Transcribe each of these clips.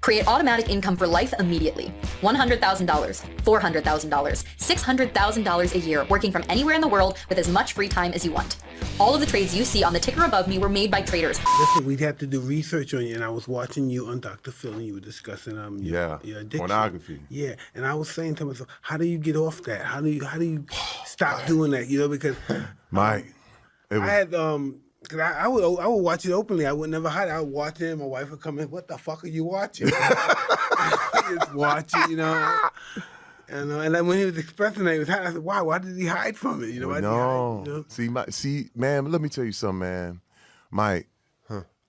Create automatic income for life immediately. $100,000, $400,000, $600,000 a year, working from anywhere in the world with as much free time as you want. All of the trades you see on the ticker above me were made by traders. Listen, we'd have to do research on you, and I was watching you on Dr. Phil, and you were discussing your addiction. Pornography. Yeah, and I was saying to myself, how do you get off that? How do you stop doing that? You know, because Mike, I had cause I would watch it openly. I would never hide it. I would watch it, and my wife would come in. What the fuck are you watching? Just watch it, you know. And then when he was expressing that he was hiding, I said, "Why? Why did he hide from it? You know, why did he hide, you know? See, man. Let me tell you something, man. Mike,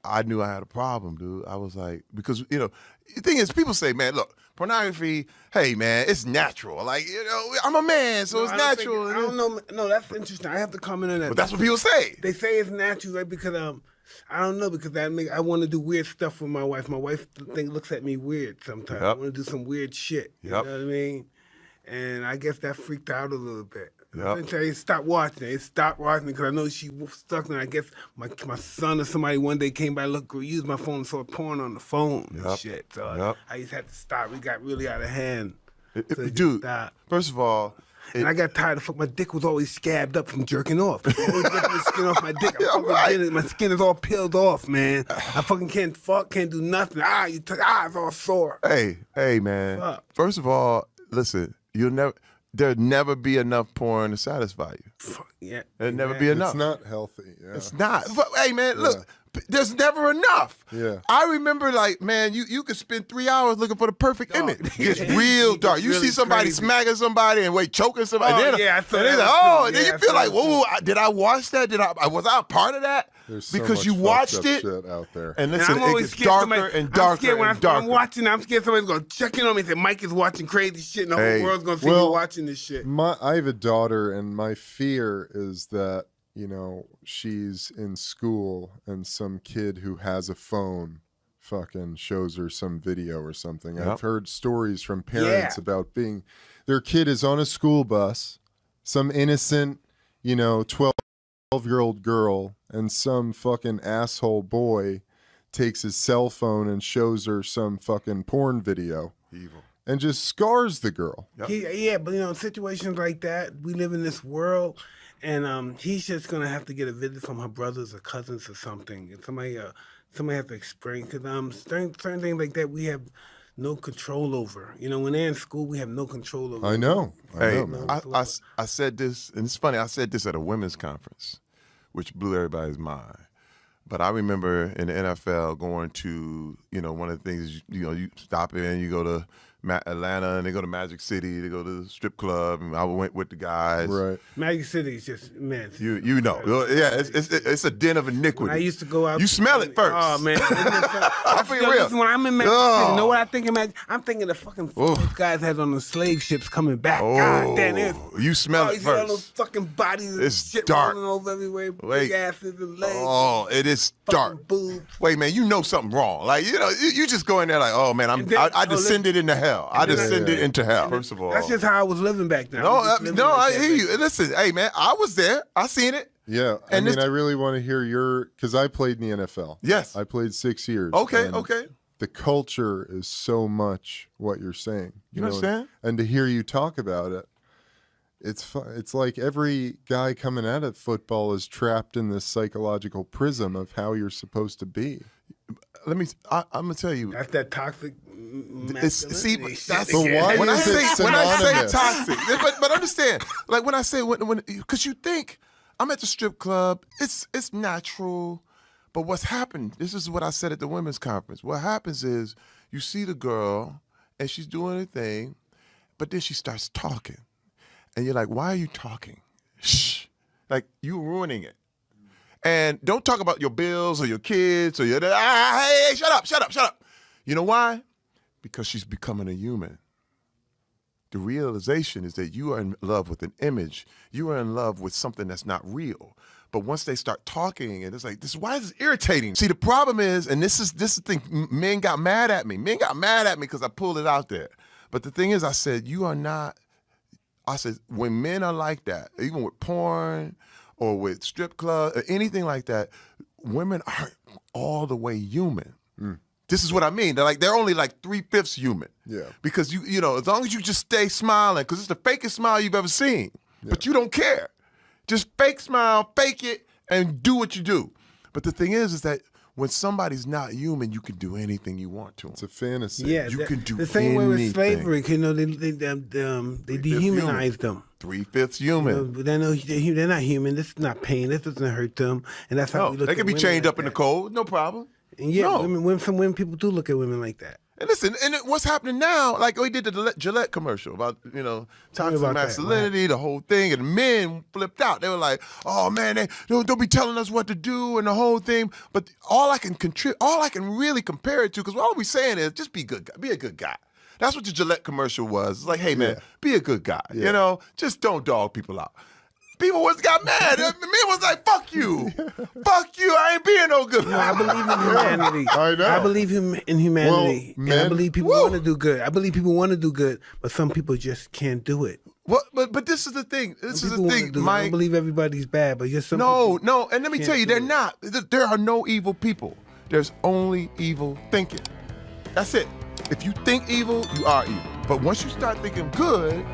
I knew I had a problem, dude. I was like, because you know, the thing is, people say, man, look, pornography. Hey, man, it's natural. Like, you know, I'm a man, so it's natural. I don't know. No, that's interesting. I have to comment on that. But that's what people say. They say it's natural, right? Because I don't know, because I want to do weird stuff with my wife. My wife looks at me weird sometimes. I want to do some weird shit. You know what I mean? And I guess that freaked out a little bit. It stopped watching. It stopped watching because I know she was stuck. And I guess my son or somebody one day came by, used my phone and saw porn on the phone and shit. So I just had to stop. We got really out of hand. Dude, first of all, and I got tired of my dick was always scabbed up from jerking off. I always getting the skin off my dick. My skin is all peeled off, man. I fucking can't do nothing. It's all sore. Hey, man. Fuck. First of all, listen. There'll never be enough porn to satisfy you. Yeah, there'll never be enough. It's not healthy. Yeah. It's not. But, hey, man, look, there's never enough. Yeah. I remember, like, man, you could spend 3 hours looking for the perfect image. It's real dark. You really see somebody smacking somebody and choking somebody. I thought and that. Then you feel like, whoa, did I watch that? Was I a part of that? There's so because much you watched it shit out there. And listen, I'm always it gets darker and darker and darker. I'm watching, I'm scared somebody's going to check in on me and say, Mike is watching crazy shit and the whole world's going to see me watching this shit. I have a daughter, and my fear is that, you know, she's in school and some kid who has a phone fucking shows her some video or something. I've heard stories from parents about their kid is on a school bus, some innocent, you know, 12-year-old girl, and some fucking asshole boy takes his cell phone and shows her some fucking porn video. Evil. And just scars the girl. But you know, in situations like that, we live in this world, and he's just gonna have to get a visit from her brothers or cousins or something. And somebody have to explain, because certain things like that we have no control over. You know, when they're in school, we have no control over. I know, man. I said this, and it's funny. I said this at a women's conference, which blew everybody's mind. But I remember in the NFL going to, you know, one of the things, you know, you stop in, you go to Atlanta, and they go to Magic City, they go to the strip club, and I went with the guys. Right. Magic City is just, man. You know. Yeah, it's a den of iniquity. When I used to go out. You smell it first. Oh, man. I'm being real. When I'm in Magic City, you know what I think of Magic? I'm thinking the fucking guys had on the slave ships coming back. God damn, you smell it you first. see all those fucking bodies and It's shit dark. rolling over everywhere, big asses and legs. Oh, it is dark. Boobs. Wait, man, you know something wrong. Like, you know, you just go in there like, oh, man, I descended into hell. I descended into hell. First of all. That's just how I was living back then. I hear you. Listen, hey, man, I was there. I seen it. Yeah, I mean, I really want to hear because I played in the NFL. Yes. I played 6 years. Okay. The culture is so much what you're saying. You understand? And to hear you talk about it, it's like every guy coming out of football is trapped in this psychological prism of how you're supposed to be. I'm gonna tell you. That's that toxic. When I say synonymous? toxic, but understand, like when I say because you think I'm at the strip club, it's natural, but what's happened? This is what I said at the women's conference. What happens is you see the girl and she's doing her thing, but then she starts talking, and you're like, why are you talking? Shh, like you ruining it. And don't talk about your bills or your kids or your hey, shut up. You know why? Because she's becoming a human. The realization is that you are in love with an image. You are in love with something that's not real. But once they start talking, and it's like, why is this irritating? See, the problem is, and this is the thing, men got mad at me. Men got mad at me because I pulled it out there. But the thing is, I said, when men are like that, even with porn or with strip club or anything like that, women aren't all the way human. This is what I mean. They're only like 3/5 human. Yeah. Because you know, as long as you just stay smiling, because it's the fakest smile you've ever seen, but you don't care. Just fake smile, fake it, and do what you do. But the thing is that when somebody's not human, you can do anything you want to them. It's a fantasy. Yeah, You can do the same way with anything. slavery. You know, they dehumanized them. 3/5 human. You know, they know they're not human. This is not pain. This doesn't hurt them. And that's how No, we look they at can be women chained like up in the that. cold, no problem. And yeah, No. some women people do look at women like that. And listen, what's happening now, like we did the Gillette commercial about, you know, Tell me toxic about that. masculinity, the whole thing, and men flipped out. They were like, oh man, they don't be telling us what to do and the whole thing. But all I can really compare it to, because all we're saying is just be good, be a good guy. That's what the Gillette commercial was. It's like, hey man, be a good guy. You know, just don't dog people out. People got mad. Men was like, fuck you. Fuck you. I ain't being no good. No, I believe in humanity. I know. I believe in humanity. Well, and I men- believe people want to do good. I believe people want to do good, but some people just can't do it. What? But this is the thing. This is People the wanna thing, do it. I Mike. don't believe everybody's bad, but just some people. No. And let me can't tell you, do they're it. not. There are no evil people. There's only evil thinking. That's it. If you think evil, you are evil. But once you start thinking good,